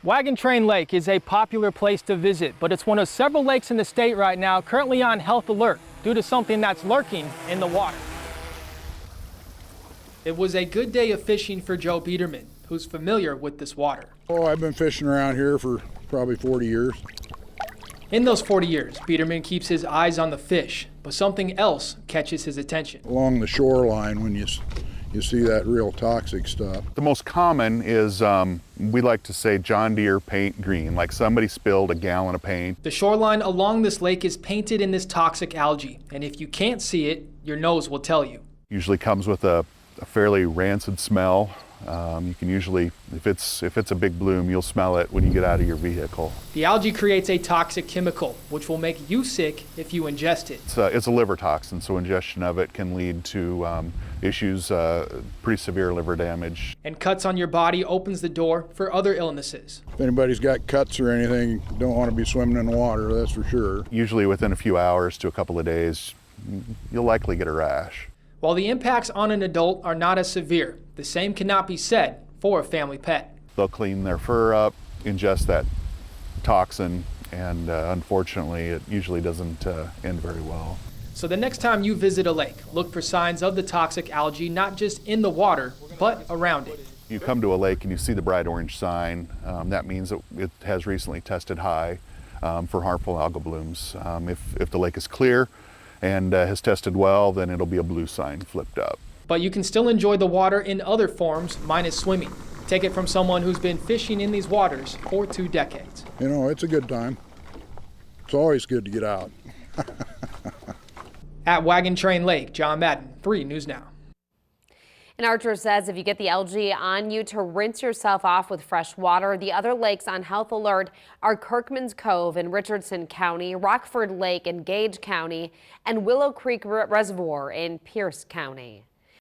Wagon Train Lake is a popular place to visit, but it's one of several lakes in the state right now currently on health alert due to something that's lurking in the water. It was a good day of fishing for Joe Biederman, who's familiar with this water. Oh, I've been fishing around here for probably 40 years. In those 40 years, Biederman keeps his eyes on the fish, but something else catches his attention. Along the shoreline, when you see that real toxic stuff. The most common is, we like to say, John Deere paint green, like somebody spilled a gallon of paint. The shoreline along this lake is painted in this toxic algae, and if you can't see it, your nose will tell you. Usually comes with a fairly rancid smell. You can usually, if it's a big bloom, you'll smell it when you get out of your vehicle. The algae creates a toxic chemical, which will make you sick if you ingest it. It's a liver toxin, so ingestion of it can lead to issues, pretty severe liver damage. And cuts on your body opens the door for other illnesses. If anybody's got cuts or anything, don't want to be swimming in the water, that's for sure. Usually within a few hours to a couple of days, you'll likely get a rash. While the impacts on an adult are not as severe, the same cannot be said for a family pet. They'll clean their fur up, ingest that toxin, and unfortunately it usually doesn't end very well. So the next time you visit a lake, look for signs of the toxic algae not just in the water, but around it. You come to a lake and you see the bright orange sign, that means that it has recently tested high for harmful algal blooms. If the lake is clear and has tested well, then it'll be a blue sign flipped up. But you can still enjoy the water in other forms, minus swimming. Take it from someone who's been fishing in these waters for 2 decades. You know, it's a good time. It's always good to get out. At Wagon Train Lake, John Madden, 3 News Now. And Archer says if you get the algae on you, to rinse yourself off with fresh water. The other lakes on health alert are Kirkman's Cove in Richardson County, Rockford Lake in Gage County, and Willow Creek Reservoir in Pierce County.